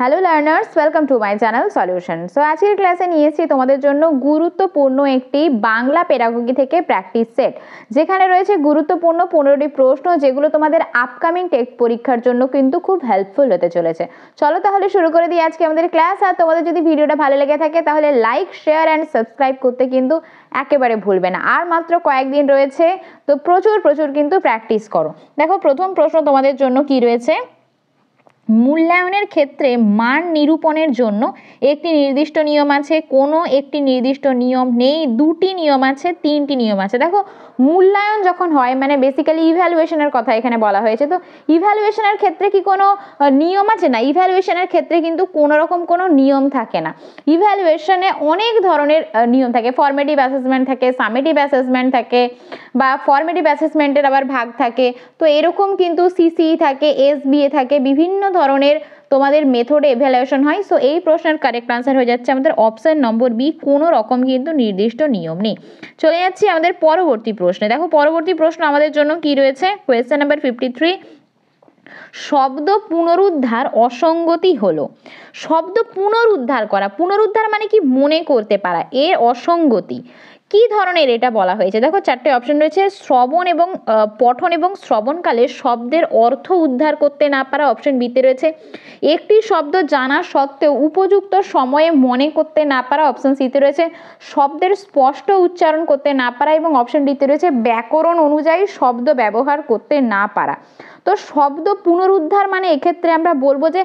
Hello learners, welcome to my channel solution. So আজকের ক্লাসে নিয়েছি তোমাদের জন্য গুরুত্বপূর্ণ একটি বাংলা পেডাগোগি থেকে প্র্যাকটিস সেট, যেখানে রয়েছে গুরুত্বপূর্ণ 15টি প্রশ্ন, যেগুলো তোমাদের আপকামিং টেস্ট পরীক্ষার জন্য কিন্তু খুব হেল্পফুল হতে চলেছে। চলো তাহলে শুরু করে দিই আজকে আমাদের ক্লাস। আর তোমাদের যদি ভিডিওটা ভালো লেগে থাকে তাহলে লাইক, শেয়ার অ্যান্ড সাবস্ক্রাইব করতে কিন্তু একেবারে ভুলবে না। আর মাত্র কয়েকদিন রয়েছে, তো প্রচুর কিন্তু প্র্যাকটিস করো। দেখো, প্রথম প্রশ্ন তোমাদের জন্য কি রয়েছে। মূল্যায়নের ক্ষেত্রে মান নিরূপণের জন্য একটি নির্দিষ্ট নিয়ম আছে, কোনো একটি নির্দিষ্ট নিয়ম নেই, দুটি নিয়ম আছে, তিনটি নিয়ম আছে। দেখো, মূল্যায়ন যখন হয় মানে বেসিক্যালি ইভ্যালুয়েশনের কথা এখানে বলা হয়েছে। তো ইভ্যালুয়েশনের ক্ষেত্রে কি কোনো নিয়ম আছে? না, ইভ্যালুয়েশনের ক্ষেত্রে কিন্তু কোনো রকম কোনো নিয়ম থাকে না। ইভ্যালুয়েশনে অনেক ধরনের নিয়ম থাকে, ফর্মেটিভ অ্যাসেসমেন্ট থাকে, সামেটিভ অ্যাসেসমেন্ট থাকে, বা ফর্মেটিভ অ্যাসেসমেন্টের আবার ভাগ থাকে। তো এরকম কিন্তু সিসিই থাকে, এসবিএ থাকে, বিভিন্ন ধরনের তোমাদের মেথডে ইভ্যালুয়েশন হয়। সো এই প্রশ্নের কারেক্ট আনসার হয়ে যাচ্ছে আমাদের অপশন নম্বর বি, কোনো রকম কিন্তু নির্দিষ্ট নিয়ম নেই। চলে যাচ্ছি আমাদের পরবর্তী প্রশ্নে। দেখো, পরবর্তী প্রশ্ন আমাদের জন্য কি রয়েছে, কোয়েশ্চেন নাম্বার 53। শব্দ পুনরুদ্ধার অসঙ্গতি হলো। শব্দ পুনরুদ্ধার করা, পুনরুদ্ধার মানে কি, মনে করতে পারা, এর অসঙ্গতি কি ধরনের এটা বলা হয়েছে। দেখো, চারটে অপশন রয়েছে। শ্রবণ এবং পঠন এবং শ্রবণকালে শব্দের অর্থ উদ্ধার করতে না পারা, অপশন বিতে রয়েছে। একটি শব্দ জানা সত্ত্বেও উপযুক্ত সময়ে মনে করতে না পারা, অপশন সিতে রয়েছে। শব্দের স্পষ্ট উচ্চারণ করতে না পারা, এবং অপশন ডিতে রয়েছে ব্যাকরণ অনুযায়ী শব্দ ব্যবহার করতে না পারা। তো শব্দ পুনরুদ্ধার মানে এক্ষেত্রে আমরা বলবো যে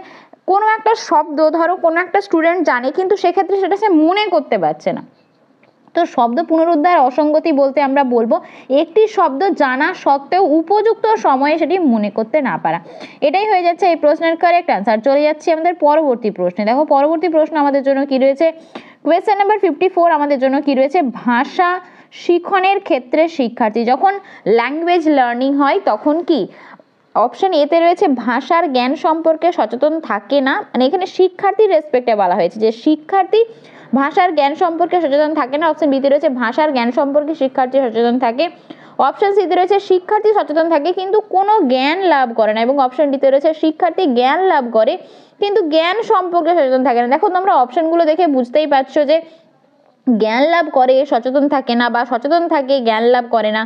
কোনো একটা শব্দ ধরো কোনো একটা স্টুডেন্ট জানে, কিন্তু সেক্ষেত্রে সেটা সে মনে করতে পারছে না। তো শব্দ পুনরুদ্ধার অসঙ্গতি বলতে আমরা বলবো একটি শব্দ জানা সত্ত্বেও উপযুক্ত সময়ে সেটি মনে করতে না পারা। এটাই হয়ে যাচ্ছে এই প্রশ্নের কারেক্ট আনসার। চলে যাচ্ছি আমাদের পরবর্তী প্রশ্নে। দেখো, পরবর্তী প্রশ্ন আমাদের জন্য কি রয়েছে, কোয়েশ্চেন নাম্বার 54 আমাদের জন্য কি রয়েছে। ভাষা শিখনের ক্ষেত্রে শিক্ষার্থী যখন ল্যাঙ্গুয়েজ লার্নিং হয় তখন কি, অপশন এতে রয়েছে ভাষার জ্ঞান সম্পর্কে সচেতন থাকে না, মানে এখানে শিক্ষার্থীর রেসপেক্টে বলা হয়েছে যে শিক্ষার্থী ভাষার জ্ঞান সম্পর্কে সচেতন থাকে না। অপশন বিতে রয়েছে ভাষার জ্ঞান সম্পর্কে শিক্ষার্থী সচেতন থাকে। অপশন সিতে রয়েছে শিক্ষার্থী সচেতন থাকে কিন্তু কোনো জ্ঞান লাভ করে না, এবং অপশন ডিতে রয়েছে শিক্ষার্থী জ্ঞান লাভ করে কিন্তু জ্ঞান সম্পর্কে সচেতন থাকে না। দেখো, তোমরা অপশনগুলো দেখে বুঝতেই পারছো যে জ্ঞান লাভ করে সচেতন থাকে না, বা সচেতন থাকে জ্ঞান লাভ করে না,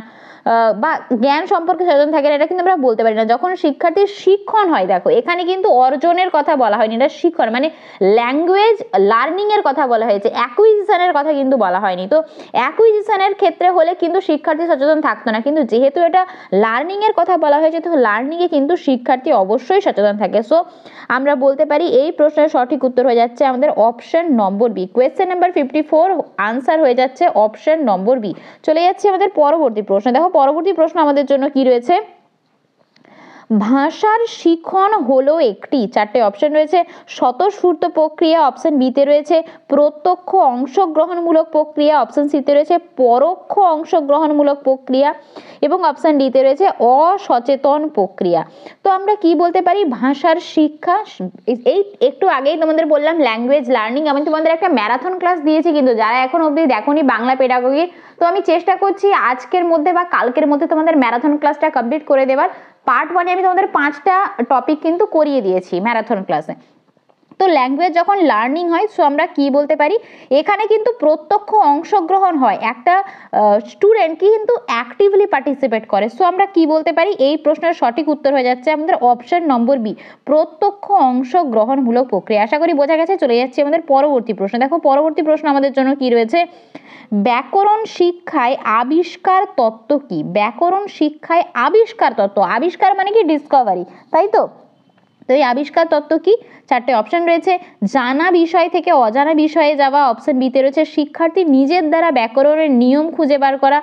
বা জ্ঞান সম্পর্কে সচেতন থাকে না, এটা কিন্তু আমরা বলতে পারি না। যখন শিক্ষার্থীর শিক্ষণ হয়, দেখো এখানে কিন্তু অর্জনের কথা বলা হয়নি, এটা শিক্ষণ মানে ল্যাঙ্গুয়েজ লার্নিং এর কথা বলা হয়েছে, অ্যাকুইজিশনের কথা কিন্তু বলা হয়নি। তো অ্যাকুইজিশনের ক্ষেত্রে হলে কিন্তু শিক্ষার্থী সচেতন থাকতো না, কিন্তু যেহেতু এটা লার্নিং এর কথা বলা হয়েছে তো লার্নিং এ কিন্তু শিক্ষার্থী অবশ্যই সচেতন থাকে। সো আমরা বলতে পারি এই প্রশ্নের সঠিক উত্তর হয়ে যাচ্ছে আমাদের option number B. Question number 54 answer হয়ে যাচ্ছে অপশন নম্বর বি। চলে যাচ্ছে আমাদের পরবর্তী প্রশ্ন। দেখো, পরবর্তী প্রশ্ন আমাদের জন্য কি রয়েছে। ভাষার শিখন হলো একটি, চারটে অপশন রয়েছে, স্বতঃস্ফূর্ত প্রক্রিয়া, অপশন বিতে রয়েছে প্রত্যক্ষ অংশগ্রহণমূলক প্রক্রিয়া, অপশন সিতে রয়েছে পরোক্ষ অংশগ্রহণমূলক প্রক্রিয়া, এবং অপশন ডিতে রয়েছে অসচেতন প্রক্রিয়া। তো আমরা কি বলতে পারি, ভাষার শিক্ষা, এই একটু আগেই তোমাদের বললাম ল্যাঙ্গুয়েজ লার্নিং, আমি তোমাদের একটা ম্যারাথন ক্লাস দিয়েছি, কিন্তু যারা এখন অবধি দেখোনি বাংলা পেডাগোগির, তো আমি চেষ্টা করছি আজকের মধ্যে বা কালকের মধ্যে তোমাদের ম্যারাথন ক্লাসটা কমপ্লিট করে দেওয়ার। পার্ট 1 আমি তোমাদের 5টা টপিক কিন্তু করিয়ে দিয়েছি ম্যারাথন ক্লাসে। তো ল্যাঙ্গুয়েজ যখন লার্নিং হয়, সো আমরা কি বলতে পারি, এখানে কিন্তু প্রত্যক্ষ অংশগ্রহণ হয়, একটা স্টুডেন্ট কিন্তু অ্যাক্টিভলি পার্টিসিপেট করে। সো আমরা কি বলতে পারি, এই প্রশ্নের সঠিক উত্তর হয়ে যাচ্ছে আমাদের অপশন নম্বর বি, প্রত্যক্ষ অংশগ্রহণমূলক প্রক্রিয়া। আশা করি বোঝা গেছে। চলে যাচ্ছে আমাদের পরবর্তী প্রশ্ন। দেখো, পরবর্তী প্রশ্ন আমাদের জন্য কি রয়েছে, ব্যাকরণ শিক্ষায় আবিষ্কার তত্ত্ব কি। ব্যাকরণ শিক্ষায় আবিষ্কার তত্ত্ব, আবিষ্কার মানে কি ডিসকভারি, তাই তো। তো এই আবিষ্কার তত্ত্ব কি, চারটে অপশন রয়েছে। জানা বিষয় থেকে অজানা বিষয়ে যাওয়া, অপশন বিতে রয়েছে শিক্ষার্থী নিজের দ্বারা ব্যাকরণের নিয়ম খুঁজে বার করা,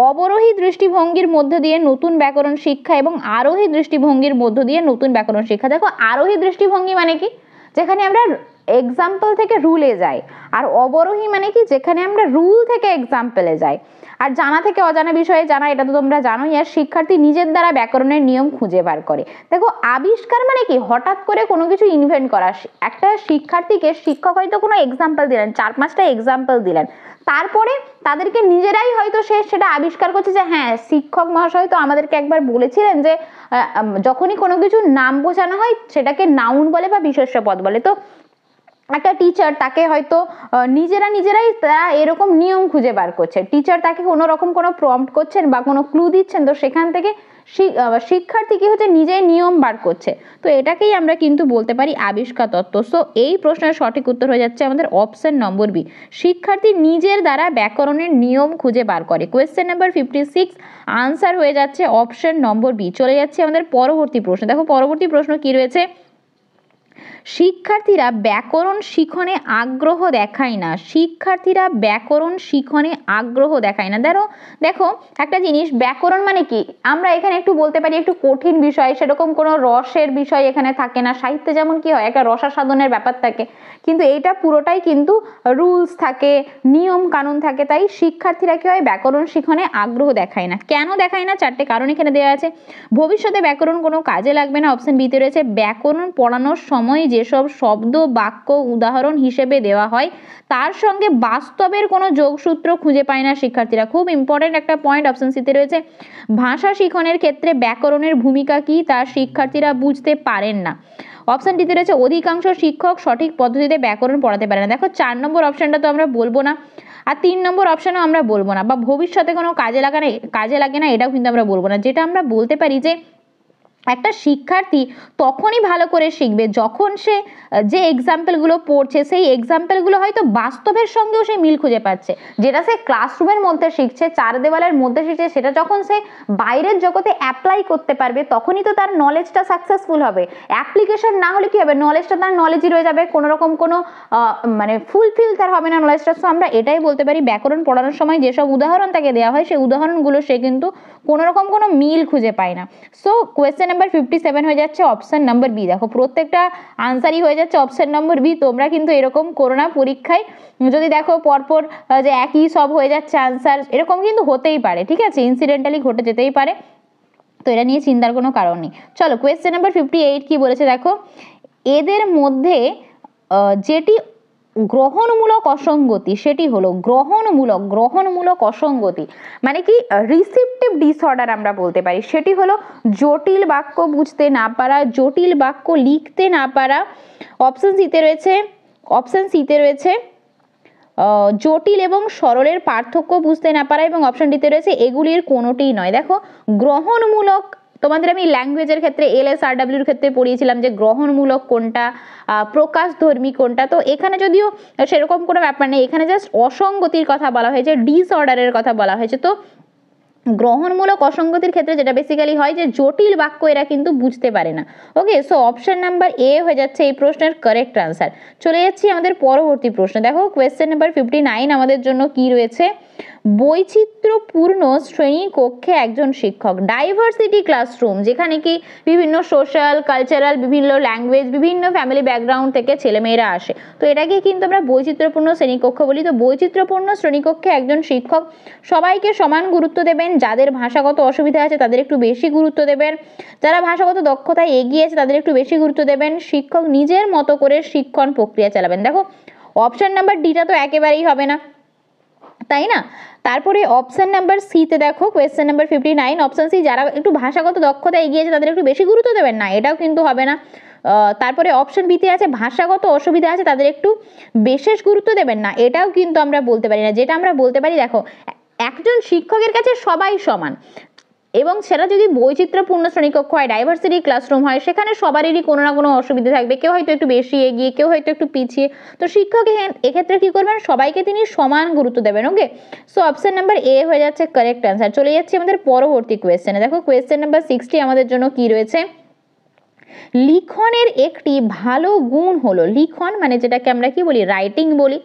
অবরোহী দৃষ্টিভঙ্গির মধ্য দিয়ে নতুন ব্যাকরণ শিক্ষা, এবং আরোহী দৃষ্টিভঙ্গির মধ্য দিয়ে নতুন ব্যাকরণ শিক্ষা। দেখো, আরোহী দৃষ্টিভঙ্গি মানে কি, যেখানে আমরা এক্সাম্পল থেকে রুলে যাই, আর অবরোহী মানে কি যেখানে আমরা রুল থেকে এক্সাম্পলে যাই। আর জানা থেকে অজানা বিষয়ে জানা, এটা তো তোমরা জানোই। আর শিক্ষার্থী নিজের দ্বারা ব্যাকরণের নিয়ম খুঁজে বার করে। দেখো আবিষ্কার মানে কি হঠাৎ করে কোনো কিছু ইনভেন্ট করা। একটা শিক্ষার্থীকে শিক্ষক হয়তো কোনো এক্সাম্পল দিলেন, 4-5টা এক্সাম্পল দিলেন, তারপরে তাদেরকে নিজেরাই হয়তো সেটা আবিষ্কার করছে যে হ্যাঁ শিক্ষক মহাশয় তো আমাদেরকে একবার বলেছিলেন যে যখনই কোনো কিছুর নাম বোঝানো হয় সেটাকে নাউন বলে বা বিশেষ্য পদ বলে। তো একটা টিচার তাকে হয়তো নিজেরাই তারা এরকম নিয়ম খুঁজে বার করছে, টিচার তাকে কোনো রকম কোনো প্রম্পট করছেন বা কোনো ক্লু দিচ্ছেন, তো সেখান থেকে শিক্ষার্থী কি হচ্ছে নিজেই নিয়ম বার করছে। তো এটাকেই আমরা কিন্তু বলতে পারি আবিষ্কার তত্ত্ব। সো এই প্রশ্নের সঠিক উত্তর হয়ে যাচ্ছে আমাদের অপশন নম্বর বি, শিক্ষার্থী নিজের দ্বারা ব্যাকরণের নিয়ম খুঁজে বার করে। কোয়েশ্চেন নাম্বার 56 আনসার হয়ে যাচ্ছে অপশন নম্বর বি। চলে যাচ্ছে আমাদের পরবর্তী প্রশ্ন। দেখো পরবর্তী প্রশ্ন কি রয়েছে, শিক্ষার্থীরা ব্যাকরণ শিখনে আগ্রহ দেখায় না। শিক্ষার্থীরা ব্যাকরণ শিখনে আগ্রহ দেখায় না। দেখো একটা জিনিস, ব্যাকরণ মানে কি আমরা এখানে একটু বলতে পারি একটু কঠিন বিষয়, সেরকম কোনো রসের বিষয় এখানে থাকে না। সাহিত্যে যেমন কি হয় একটা রসাস্বাদনের ব্যাপার থাকে, কিন্তু এইটা পুরোটাই কিন্তু রুলস থাকে, নিয়ম কানুন থাকে। তাই শিক্ষার্থীরা কি হয় ব্যাকরণ শিখনে আগ্রহ দেখায় না। কেন দেখায় না? 4টে কারণ এখানে দেওয়া আছে। ভবিষ্যতে ব্যাকরণ কোনো কাজে লাগবে না, অপশন বিতে রয়েছে। ব্যাকরণ পড়ানোর সময় যেসব শব্দ বাক্য উদাহরণ হিসেবে দেওয়া হয় তার সঙ্গে বাস্তবের কোনো যোগসূত্র খুঁজে পায় না শিক্ষার্থীরা। খুব ইম্পর্টেন্ট একটা পয়েন্ট অপশন সিতে রয়েছে। ভাষা শিখনের ক্ষেত্রে ব্যাকরণের ভূমিকা কি তা শিক্ষার্থীরা বুঝতে পারেন না। অপশন ডিতে রয়েছে অধিকাংশ শিক্ষক সঠিক পদ্ধতিতে ব্যাকরণ পড়াতে পারে না। দেখো 4 নম্বর অপশনটা তো আমরা বলবো না, আর 3 নম্বর অপশনও আমরা বলবো না, বা ভবিষ্যতে কোনো কাজে লাগে না এটাও কিন্তু আমরা বলবো না। যেটা আমরা বলতে পারি যে একটা শিক্ষার্থী তখনই ভালো করে শিখবে যখন সে যে এক্সাম্পলগুলো পড়ছে সেই এক্সাম্পলগুলো হয়তো বাস্তবের সঙ্গেও সে মিল খুঁজে পাচ্ছে। যেটা সে ক্লাসরুমের মধ্যে শিখছে, 4 দেওয়ালের মধ্যে শিখছে, সেটা যখন সে বাইরের জগতে অ্যাপ্লাই করতে পারবে তখনই তো তার নলেজটা সাকসেসফুল হবে। অ্যাপ্লিকেশন না হলে কি হবে, নলেজটা তার নলেজই রয়ে যাবে, কোনো রকম কোনো মানে ফুলফিল তার হবে না নলেজটা। সো আমরা এটাই বলতে পারি ব্যাকরণ পড়ানোর সময় যেসব উদাহরণ তাকে দেওয়া হয় সেই উদাহরণগুলো সে কিন্তু কোনো রকম কোনো মিল খুঁজে পায় না। সো কোয়েশ্চেন নাম্বার 57 হয়ে যাচ্ছে অপশন নাম্বার বি। দেখো প্রত্যেকটা আনসারই হয়ে যাচ্ছে অপশন নাম্বার বি। তোমরা কিন্তু এরকম করো না পরীক্ষায়, যদি দেখো পরপর যে একই সব হয়ে যাচ্ছে আনসার, এরকম কিন্তু হতেই পারে, ঠিক আছে, ইনসিডেন্টালি ঘটে যেতেই পারে। তো এটা নিয়ে চিন্তার কোনো কারণ নেই। চলো কোয়েশ্চেন নাম্বার 58 কি বলেছে দেখো, এদের মধ্যে যেটি গ্রহণমূলক অসঙ্গতি সেটি হলো গ্রহণমূলক অসঙ্গতি মানে কি রিসিপটিভ ডিসঅর্ডার আমরা বলতে পারি। সেটি হলো জটিল বাক্য বুঝতে না পারা, জটিল বাক্য লিখতে না পারা। অপশন সিতে রয়েছে জটিল এবং সরলের পার্থক্য বুঝতে না পারা, এবং অপশন ডিতে রয়েছে এগুলির কোনোটিই নয়। দেখো গ্রহণমূলক তোমাদের আমি ল্যাঙ্গুয়েজের ক্ষেত্রে LSRW এর ক্ষেত্রে পড়িয়েছিলাম যে গ্রহণমূলক কোনটা, প্রকাশধর্মী কোনটা। তো এখানে যদিও সেরকম কোনো ব্যাপার নেই, এখানে জাস্ট অসঙ্গতির কথা বলা হয়েছে, ডিসঅর্ডারের কথা বলা হয়েছে। তো গ্রহণমূলক অসঙ্গতির ক্ষেত্রে যেটা বেসিক্যালি হয় যে জটিল বাক্য এরা কিন্তু বুঝতে পারে না। ওকে, সো অপশন নাম্বার এ হয়ে যাচ্ছে এই প্রশ্নের কারেক্ট আনসার। চলে যাচ্ছি আমাদের পরবর্তী প্রশ্ন। দেখো কোয়েশ্চেন নাম্বার 59 আমাদের জন্য কি রয়েছে, বৈচিত্র্যপূর্ণ শ্রেণী কক্ষে একজন শিক্ষক। ডাইভার্সিটি ক্লাসরুম, যেখানে কি বিভিন্ন সোশ্যাল কালচারাল বিভিন্ন ল্যাঙ্গুয়েজ বিভিন্ন ফ্যামিলি ব্যাকগ্রাউন্ড থেকে ছেলেমেয়েরা আসে, তো এটাকে কিন্তু আমরা বৈচিত্র্যপূর্ণ শ্রেণীকক্ষ বলি। তো বৈচিত্র্যপূর্ণ শ্রেণীকক্ষে একজন শিক্ষক সবাইকে সমান গুরুত্ব দেবেন, যাদের ভাষাগত অসুবিধা আছে তাদের একটু বেশি গুরুত্ব দেবেন, যারা ভাষাগত দক্ষতায় এগিয়ে আছে তাদের একটু বেশি গুরুত্ব দেবেন। শিক্ষক নিজের মতো করে শিক্ষণ প্রক্রিয়া চালাবেন। দেখো অপশন নাম্বার ডিটা তো একেবারেই হবে না, তাই না? তারপরে অপশন নাম্বার সিতে দেখো কোয়েশ্চেন নাম্বার 59 অপশন সি, যারা একটু ভাষাগত দক্ষতা এগিয়ে আছে তাদের একটু বেশি গুরুত্ব দেবেন না, এটাও কিন্তু হবে না। তারপরে অপশন বিতে আছে ভাষাগত অসুবিধা আছে তাদের একটু বিশেষ গুরুত্ব দেবেন না, এটাও কিন্তু আমরা বলতে পারি না। যেটা আমরা বলতে পারি দেখো একজন শিক্ষকের কাছে সবাই সমান, এবং সেটা যদি বৈচিত্র্যপূর্ণ শ্রেণীকক্ষ হয় ডাইভার্সিটি ক্লাসরুম হয় সেখানে সবারই কোনো না কোনো অসুবিধা থাকবে, কেউ হয়তো একটু বেশি এগিয়ে কেউ হয়তো একটু পিছিয়ে। তো শিক্ষক এক্ষেত্রে কি করবেন, সবাইকে তিনি সমান গুরুত্ব দেবেন। ওকে, সো অপশন নাম্বার এ হয়ে যাচ্ছে কারেক্ট অ্যান্সার। চলে যাচ্ছি আমাদের পরবর্তী কোয়েশ্চেনে। দেখো কোয়েশ্চেন নাম্বার 60 আমাদের জন্য কি রয়েছে, লিখনের একটি ভালো গুণ হলো, লিখন মানে যেটাকে আমরা কি বলি রাইটিং বলি,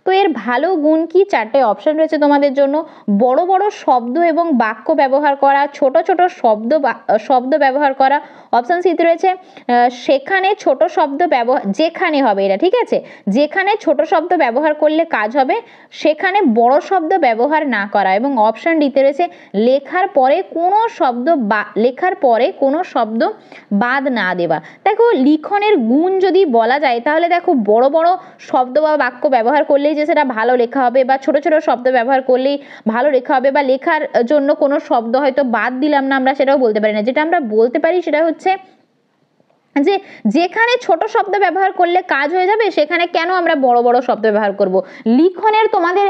তো এর ভালো গুণ কি? চারটে অপশন রয়েছে তোমাদের জন্য। বড় বড় শব্দ এবং বাক্য ব্যবহার করা, ছোট ছোট শব্দ ব্যবহার করা। অপশন সিতে রয়েছে সেখানে ছোট শব্দ ব্যবহার, যেখানে হবে এটা, ঠিক আছে, যেখানে ছোট শব্দ ব্যবহার করলে কাজ হবে, সেখানে বড় শব্দ ব্যবহার না করা। এবং অপশন ডিতে রয়েছে লেখার পরে কোনো শব্দ বাদ না দেওয়া। দেখো লিখনের গুণ যদি বলা যায় তাহলে দেখো বড় বড় শব্দ বা বাক্য ব্যবহার করলেই যে সেটা ভালো লেখা হবে, বা ছোট ছোট শব্দ ব্যবহার করলেই ভালো লেখা হবে, বা লেখার জন্য কোনো শব্দ হয়তো বাদ দিলাম না আমরা, সেটাও বলতে পারি না। যেটা আমরা বলতে পারি সেটা হচ্ছে যে যেখানে ছোট শব্দ ব্যবহার করলে কাজ হয়ে যাবে, সেখানে কেন আমরা বড় বড় শব্দ ব্যবহার করব। লিখনের তোমাদের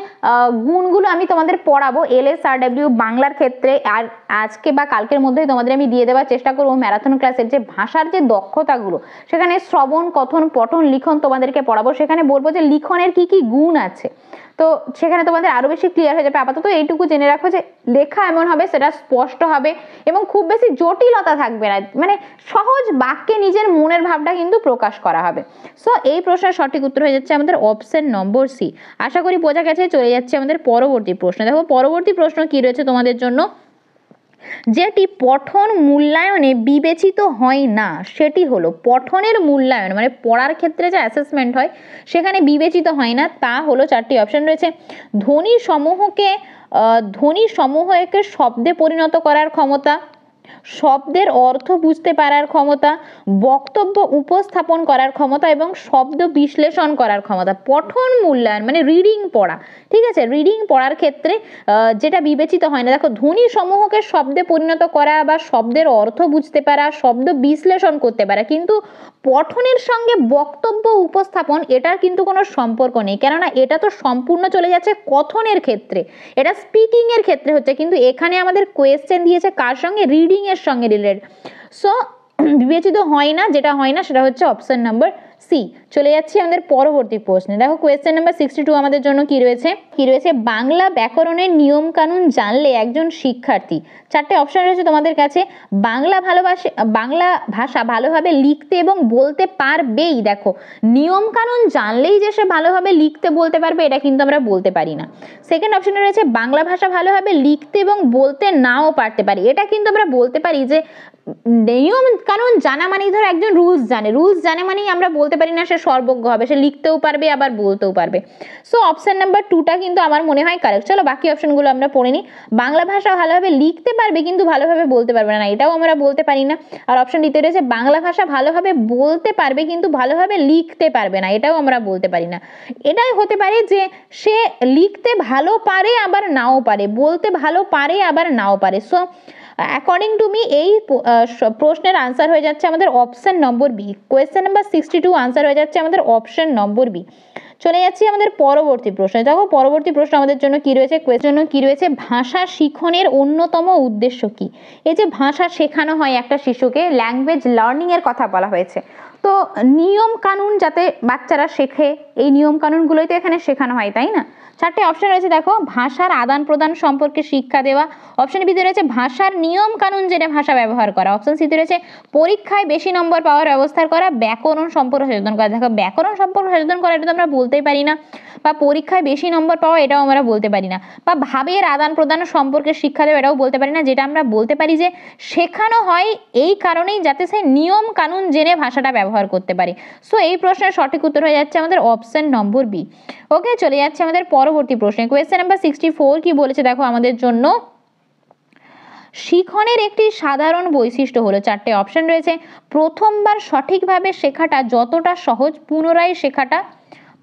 গুণগুলো আমি তোমাদের পড়াবো LSRW বাংলার ক্ষেত্রে, আর আজকে বা কালকের মধ্যেই তোমাদের আমি দিয়ে দেওয়ার চেষ্টা করবো ম্যারাথন ক্লাসের যে ভাষার যে দক্ষতাগুলো, সেখানে শ্রবণ, কথন, পঠন, লিখন তোমাদেরকে পড়াবো। সেখানে বলবো যে লিখনের কি কি গুণ আছে, তো সেখানে তোমাদের আরো বেশি ক্লিয়ার হয়ে যাবে। আপাতত এইটুকু জেনে রাখো যে লেখা এমন হবে সেটা স্পষ্ট হবে এবং খুব বেশি জটিলতা থাকবে না, মানে সহজ বাক্যে নিজের মনের ভাবটা কিন্তু প্রকাশ করা হবে। সো এই প্রশ্নের সঠিক উত্তর হয়ে যাচ্ছে আমাদের অপশন নম্বর সি। আশা করি বোঝা গেছে। চলে যাচ্ছে আমাদের পরবর্তী প্রশ্ন। দেখো পরবর্তী প্রশ্ন কি রয়েছে তোমাদের জন্য। যেটি পঠন মূল্যায়নে বিবেচিত হয় না সেটি হলো, পঠনের মূল্যায়ন মানে পড়ার ক্ষেত্রে যে অ্যাসেসমেন্ট হয় সেখানে বিবেচিত হয় না, তা হলো চারটি অপশন রয়েছে। ধ্বনি সমূহকে শব্দে পরিণত করার ক্ষমতা, শব্দের অর্থ বুঝতে পারার ক্ষমতা, বক্তব্য উপস্থাপন করার ক্ষমতা এবং শব্দ বিশ্লেষণ করার ক্ষমতা। পঠন মূল্যায়ন মানে রিডিং পড়া, ঠিক আছে, রিডিং পড়ার ক্ষেত্রে যেটা বিবেচিত হয় না, দেখো ধ্বনি সমূহকে শব্দে পরিণত করা বা শব্দের অর্থ বুঝতে পারা, শব্দ বিশ্লেষণ করতে পারা, কিন্তু পঠনের সঙ্গে বক্তব্য উপস্থাপন এটার কিন্তু কোনো সম্পর্ক নেই, কেননা এটা তো সম্পূর্ণ চলে যাচ্ছে কথনের ক্ষেত্রে, এটা স্পিকিং এর ক্ষেত্রে হচ্ছে, কিন্তু এখানে আমাদের কোয়েশ্চেন দিয়েছে কার সঙ্গে, রিডিং এর সঙ্গে রিলেটেড। সো বিবেচিত হয় না, যেটা হয় না সেটা হচ্ছে অপশন নাম্বার সি। চলে যাচ্ছি আমাদের পরবর্তী প্রশ্নে। দেখো কোয়েশ্চেন নাম্বার 62 আমাদের জন্য কি রয়েছে, বাংলা ব্যাকরণের নিয়ম কানুন জানলে একজন শিক্ষার্থী, চারটে অপশন রয়েছে তোমাদের কাছে। বাংলা ভাষা ভালোভাবে লিখতে এবং বলতে পারবেই, দেখো নিয়ম কানুন জানলেই যে সে ভালোভাবে লিখতে বলতে পারবে এটা কিন্তু আমরা বলতে পারি না। সেকেন্ড অপশনে রয়েছে বাংলা ভাষা ভালোভাবে লিখতে এবং বলতে নাও পারতে পারি, এটা কিন্তু আমরা বলতে পারি যে নিয়ম কানুন জানা মানেই ধরো একজন রুলস জানে মানেই আমরা বলতে পারি না সে সর্বজ্ঞ হবে, সে লিখতেও পারবে আবার বলতেও পারবে। সো অপশন নাম্বার 2টা কিন্তু আমার মনে হয় কারেক্ট। চলো বাকি অপশনগুলো আমরা পড়ে নিই। বাংলা ভাষা ভালোভাবে লিখতে পারবে কিন্তু ভালোভাবে বলতে পারবে না, এটাও আমরা বলতে পারি না। আর অপশন ডিতে রয়েছে বাংলা ভাষা ভালোভাবে বলতে পারবে কিন্তু ভালোভাবে লিখতে পারবে না, এটাও আমরা বলতে পারি না। এটাই হতে পারে যে সে লিখতে ভালো পারে আবার নাও পারে, বলতে ভালো পারে আবার নাও পারে। সো অ্যাকর্ডিং টু মি এই প্রশ্নের আনসার হয়ে যাচ্ছে আমাদের option number B. Question number 62 answer হয়ে যাচ্ছে আমাদের অপশন নম্বর বি। চলে যাচ্ছি আমাদের পরবর্তী প্রশ্নে। দেখো পরবর্তী প্রশ্ন আমাদের জন্য কি রয়েছে, ভাষা শিখনের অন্যতম উদ্দেশ্য কি। এই যে ভাষা শেখানো হয় একটা শিশুকে, ল্যাঙ্গুয়েজ লার্নিং এর কথা বলা হয়েছে, তো নিয়ম কানুন যাতে বাচ্চারা শেখে, এই নিয়ম কানুনগুলোই তো এখানে শেখানো হয়, তাই না। চারটে অপশন রয়েছে, দেখো ভাষার আদান প্রদান সম্পর্কে শিক্ষা দেওয়া, অপশন বিতে রয়েছে ভাষার নিয়ম কানুন জেনে ভাষা ব্যবহার করা, অপশন সিতে রয়েছে পরীক্ষায় বেশি নম্বর পাওয়ার ব্যবস্থা করা, ব্যাকরণ সম্পর্ক সচেতন করা। দেখো ব্যাকরণ সম্পর্ক সচেতন করা এটা তো আমরা বলতেই পারি না, বা পরীক্ষায় বেশি নম্বর পাওয়া এটাও আমরা বলতে পারি না, বা ভাবের আদান প্রদান সম্পর্কে শিক্ষা দেওয়া এটাও বলতে পারি না। যেটা আমরা বলতে পারি যে শেখানো হয় এই কারণেই যাতে সে নিয়ম কানুন জেনে ভাষাটা ব্যবহার করতে পারে। সো এই প্রশ্নের সঠিক উত্তর হয়ে যাচ্ছে আমাদের অপশন নম্বর বি। ওকে, চলে যাচ্ছে আমাদের পরবর্তী প্রশ্নে। কোয়েশ্চেন নাম্বার 64 কি বলেছে দেখো আমাদের জন্য, শিখনের একটি সাধারণ বৈশিষ্ট্য হলো, চারটে অপশন রয়েছে। প্রথমবার সঠিকভাবে শেখাটা যতটা সহজ, পুনরায় শেখাটা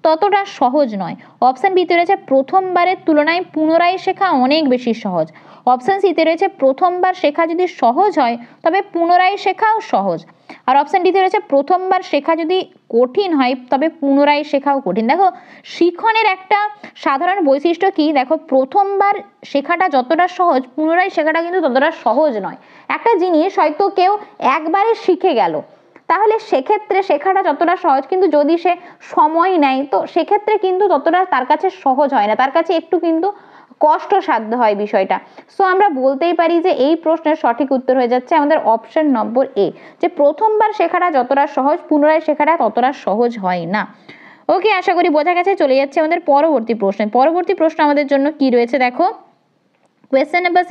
ততটা সহজ নয়। অপশন বিতে রয়েছে প্রথমবারের তুলনায় পুনরায় শেখা অনেক বেশি সহজ। অপশন সিতে রয়েছে প্রথমবার শেখা যদি সহজ হয় তবে পুনরায় শেখাও সহজ। আর অপশন ডিতে রয়েছে প্রথমবার শেখা যদি কঠিন হয় তবে পুনরায় শেখাও কঠিন। দেখো শিখনের একটা সাধারণ বৈশিষ্ট্য কি, দেখো প্রথমবার শেখাটা যতটা সহজ, পুনরায় শেখাটা কিন্তু ততটা সহজ নয়। একটা জিনিস হয়তো কেউ একবারে শিখে গেল, তাহলে সেক্ষেত্রে শেখাটা যতটা সহজ, কিন্তু যদি সে সময় নেয় তো সেক্ষেত্রে কিন্তু ততটা তার কাছে সহজ হয় না, তার কাছে একটু কিন্তু কষ্টসাধ্য হয় বিষয়টা। সো আমরা বলতেই পারি যে এই প্রশ্নের সঠিক উত্তর হয়ে যাচ্ছে আমাদের অপশন নম্বর এ, যে প্রথমবার শেখাটা যতটা সহজ, পুনরায় শেখাটা ততটা সহজ হয় না। ওকে, আশা করি বোঝা গেছে। চলে যাচ্ছে আমাদের পরবর্তী প্রশ্নে। পরবর্তী প্রশ্ন আমাদের জন্য কি রয়েছে দেখো, কোয়েশ্চেন নাম্বার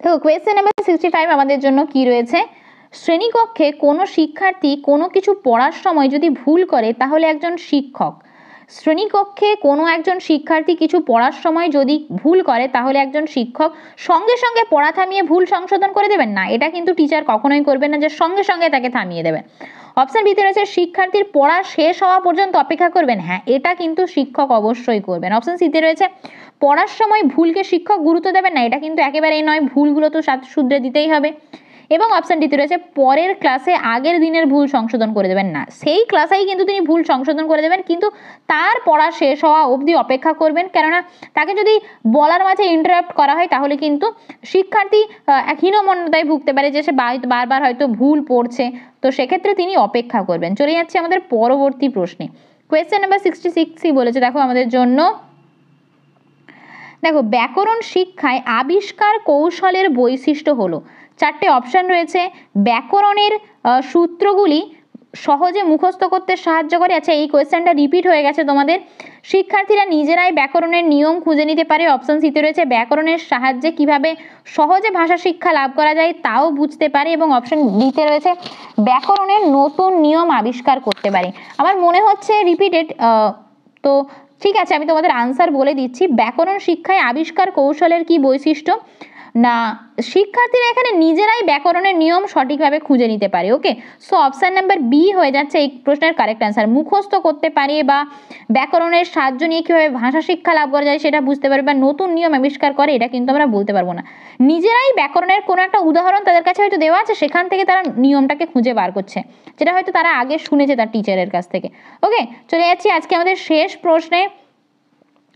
দেখো কোয়েশ্চেন নাম্বার 65 আমাদের জন্য কি রয়েছে, শ্রেণীকক্ষে কোনো শিক্ষার্থী কোনো কিছু পড়ার সময় যদি ভুল করে তাহলে একজন শিক্ষক, শ্রেণীকক্ষে কোনো একজন শিক্ষার্থী কিছু পড়ার সময় যদি ভুল করে তাহলে একজন শিক্ষক সঙ্গে সঙ্গে পড়া থামিয়ে ভুল সংশোধন করে দেবেন না, এটা কিন্তু টিচার কখনোই করবেন না যে সঙ্গে সঙ্গে তাকে থামিয়ে দেবেন। অপশন বিতে রয়েছে শিক্ষার্থীর পড়া শেষ হওয়া পর্যন্ত অপেক্ষা করবেন, হ্যাঁ এটা কিন্তু শিক্ষক অবশ্যই করবেন। অপশন সিতে রয়েছে পড়ার সময় ভুলকে শিক্ষক গুরুত্ব দেবেন না, এটা কিন্তু একেবারেই নয়, ভুলগুলো তো শুধরে দিতেই হবে। এবং অপশন ডিতে রয়েছে পরের ক্লাসে আগের দিনের ভুল সংশোধন করে দেবেন না, সেই ক্লাসেই কিন্তু তিনি ভুল সংশোধন করে দেবেন, কিন্তু তার পড়া শেষ হওয়া অবধি অপেক্ষা করবেন, কেননা তাকে যদি বলার মাঝে ইন্টারাপ্ট করা হয় তাহলে কিন্তু শিক্ষার্থী হীনমন্যতায় ভুগতে পারে যে সে বারবার হয়তো ভুল পড়ছে, তো সেক্ষেত্রে তিনি অপেক্ষা করবেন। চলে যাচ্ছে আমাদের পরবর্তী প্রশ্নে। কোয়েশ্চেন নাম্বার 66 বলেছে দেখো আমাদের জন্য, দেখো ব্যাকরণ শিক্ষায় আবিষ্কার কৌশলের বৈশিষ্ট্য হলো, চারটে অপশন রয়েছে। ব্যাকরণের সূত্রগুলি সহজে মুখস্থ করতে সাহায্য করে, আচ্ছা এই কোয়েশ্চেনটা রিপিট হয়ে গেছে তোমাদের, শিক্ষার্থীরা নিজেরাই ব্যাকরণের নিয়ম খুঁজে নিতে পারে, অপশন সিতে রয়েছে ব্যাকরণের সাহায্যে কিভাবে সহজে ভাষা শিক্ষা লাভ করা যায় তাও বুঝতে পারে, এবং অপশন ডিতে রয়েছে ব্যাকরণের নতুন নিয়ম আবিষ্কার করতে পারে। আমার মনে হচ্ছে রিপিটেড, তো ঠিক আছে আমি তোমাদের আনসার বলে দিচ্ছি। ব্যাকরণ শিক্ষায় আবিষ্কার কৌশলের কি বৈশিষ্ট্য না, শিক্ষার্থীরা এখানে নিজেরাই ব্যাকরণের নিয়ম সঠিকভাবে খুঁজে নিতে পারে। ওকে, সো অপশন নাম্বার বি হয়ে যাচ্ছে এই প্রশ্নের কারেক্ট আনসার, মুখস্থ করতে পারে বা ব্যাকরণের সাহায্য নিয়ে কীভাবে ভাষা শিক্ষা লাভ করা যায় সেটা বুঝতে পারে বা নতুন নিয়ম আবিষ্কার করে, এটা কিন্তু আমরা বলতে পারবো না। নিজেরাই ব্যাকরণের কোনো একটা উদাহরণ তাদের কাছে হয়তো দেওয়া আছে, সেখান থেকে তারা নিয়মটাকে খুঁজে বার করছে, যেটা হয়তো তারা আগে শুনেছে তার টিচারের কাছ থেকে। ওকে, চলে যাচ্ছি আজকে আমাদের শেষ প্রশ্নে,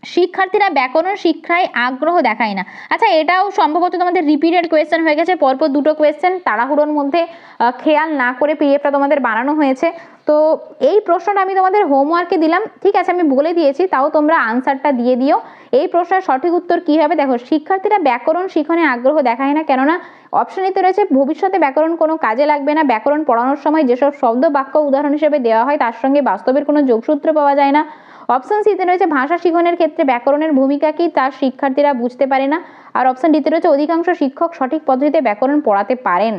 শিক্ষার্থীরা ব্যাকরণ শিক্ষায় আগ্রহ দেখায় না, আচ্ছা এটাও সম্ভবত তোমাদের রিপিটেড কোয়েশ্চেন হয়ে গেছে, পরপর দুটো কোয়েশ্চেন তাড়াহুড়োর মধ্যে খেয়াল না করে পিডিএফটা তোমাদের বানানো হয়েছে, তো এই প্রশ্নটা আমি তোমাদের হোমওয়ার্কে দিলাম, ঠিক আছে আমি বলে দিয়েছি, তাও তোমরা আনসারটা দিয়ে দিও। এই প্রশ্নের সঠিক উত্তর কি হবে, দেখো শিক্ষার্থীরা ব্যাকরণ শিখনে আগ্রহ দেখায় না, কেননা অপশনেতে রয়েছে ভবিষ্যতে ব্যাকরণ কোনো কাজে লাগবে না, ব্যাকরণ পড়ানোর সময় যেসব শব্দ বাক্য উদাহরণ হিসেবে দেওয়া হয় তার সঙ্গে বাস্তবের কোনো যোগসূত্র পাওয়া যায় না। অপশন সিতে রয়েছে ভাষা শিখনের ক্ষেত্রে ব্যাকরণের ভূমিকা কি তা শিক্ষার্থীরা বুঝতে পারে না, আর অপশন ডিতে রয়েছে অধিকাংশ শিক্ষক সঠিক পদ্ধতিতে ব্যাকরণ পড়াতে পারেন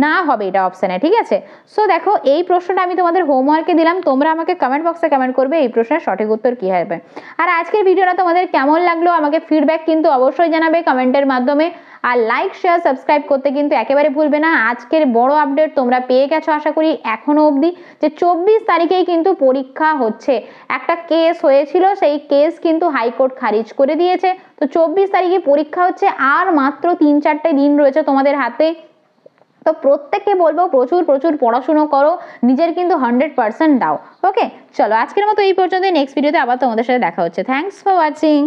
না হবে এটা অপশানে, ঠিক আছে। সো দেখো এই প্রশ্নটা আমি তোমাদের হোমওয়ার্কে দিলাম, তোমরা আমাকে কমেন্ট বক্সে কমেন্ট করবে এই প্রশ্নের সঠিক উত্তর কি হবে। আর আজকের ভিডিওটা তোমাদের কেমন লাগলো আমাকে ফিডব্যাক কিন্তু অবশ্যই জানাবে কমেন্টের মাধ্যমে, আর লাইক শেয়ার সাবস্ক্রাইব করতে কিন্তু একেবারে ভুলবে না। আজকের বড় আপডেট তোমরা পেয়ে গেছো আশা করি এখনো অবধি, যে 24 তারিখেই কিন্তু পরীক্ষা হচ্ছে, একটা কেস হয়েছিল সেই কেস কিন্তু হাইকোর্ট খারিজ করে দিয়েছে, তো 24 তারিখে পরীক্ষা হচ্ছে, আর মাত্র 3-4টে দিন রয়েছে তোমাদের হাতে, তো প্রত্যেককে বলবো প্রচুর প্রচুর পড়াশুনো করো, নিজের কিন্তু 100% দাও। ওকে চলো আজকের মতো এই পর্যন্ত, নেক্সট ভিডিওতে আবার তোমাদের সাথে দেখা হচ্ছে। Thanks for watching.